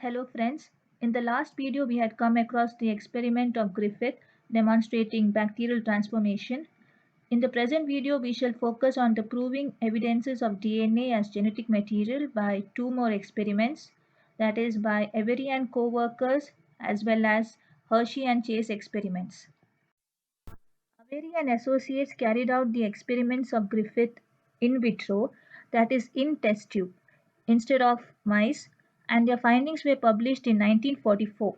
Hello friends, in the last video we had come across the experiment of Griffith demonstrating bacterial transformation. In the present video we shall focus on the proving evidences of DNA as genetic material by two more experiments, that is by Avery and co-workers as well as Hershey and Chase experiments. Avery and associates carried out the experiments of Griffith in vitro, that is in test tube, instead of mice, and their findings were published in 1944.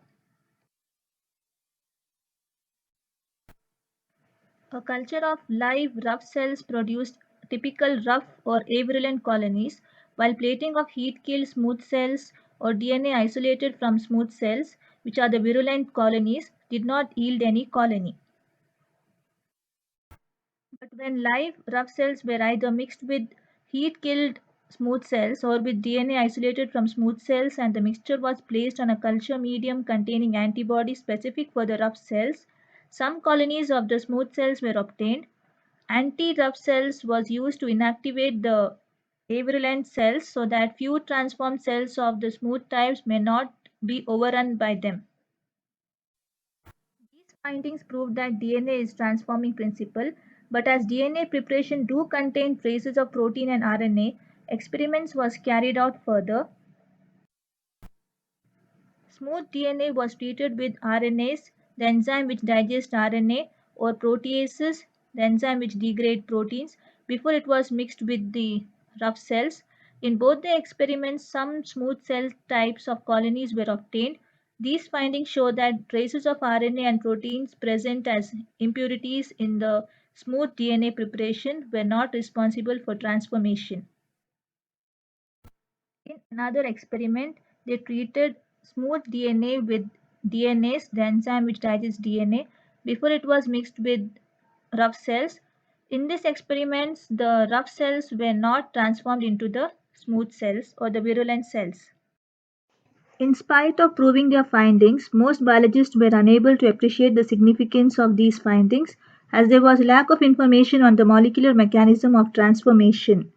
A culture of live rough cells produced typical rough or avirulent colonies, while plating of heat-killed smooth cells or DNA isolated from smooth cells, which are the virulent colonies, did not yield any colony. But when live rough cells were either mixed with heat-killed smooth cells or with DNA isolated from smooth cells and the mixture was placed on a culture medium containing antibodies specific for the rough cells, some colonies of the smooth cells were obtained. Anti-rough cells was used to inactivate the avirulent cells so that few transformed cells of the smooth types may not be overrun by them. These findings prove that DNA is transforming principle, but as DNA preparation do contain traces of protein and RNA, experiments was carried out further. Smooth DNA was treated with RNase, the enzyme which digests RNA, or proteases, the enzyme which degrade proteins, before it was mixed with the rough cells. In both the experiments, some smooth cell types of colonies were obtained. These findings show that traces of RNA and proteins present as impurities in the smooth DNA preparation were not responsible for transformation. In another experiment, they treated smooth DNA with DNase, the enzyme which digests DNA, before it was mixed with rough cells. In these experiments, the rough cells were not transformed into the smooth cells or the virulent cells. In spite of proving their findings, most biologists were unable to appreciate the significance of these findings as there was lack of information on the molecular mechanism of transformation.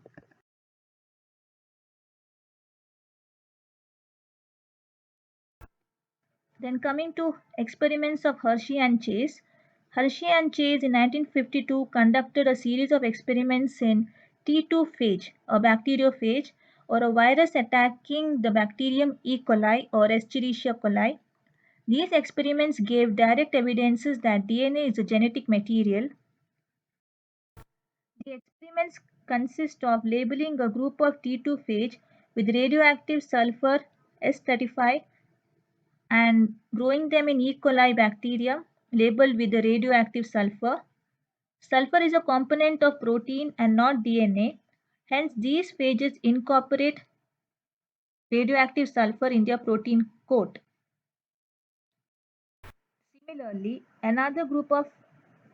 Then coming to experiments of Hershey and Chase. Hershey and Chase in 1952 conducted a series of experiments in T2 phage, a bacteriophage, or a virus attacking the bacterium E. coli or Escherichia coli. These experiments gave direct evidences that DNA is a genetic material. The experiments consist of labeling a group of T2 phage with radioactive sulfur S35 and growing them in E. coli bacteria labeled with the radioactive sulfur. Sulfur is a component of protein and not DNA. Hence, these phages incorporate radioactive sulfur in their protein coat. Similarly, another group of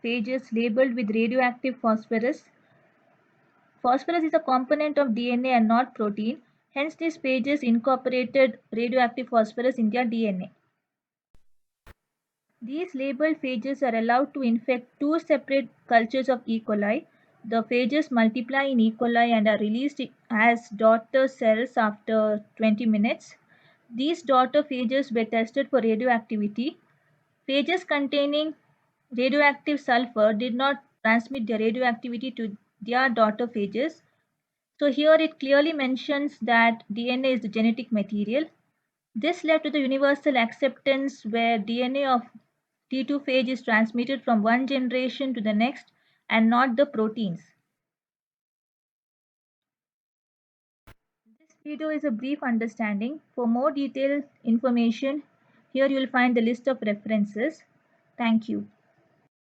phages labeled with radioactive phosphorus. Phosphorus is a component of DNA and not protein. Hence, these phages incorporated radioactive phosphorus in their DNA. These labeled phages are allowed to infect two separate cultures of E. coli. The phages multiply in E. coli and are released as daughter cells after 20 minutes. These daughter phages were tested for radioactivity. Phages containing radioactive sulfur did not transmit their radioactivity to their daughter phages. So here it clearly mentions that DNA is the genetic material. This led to the universal acceptance where DNA of T2 phage is transmitted from one generation to the next and not the proteins. This video is a brief understanding. For more detailed information, here you will find the list of references. Thank you.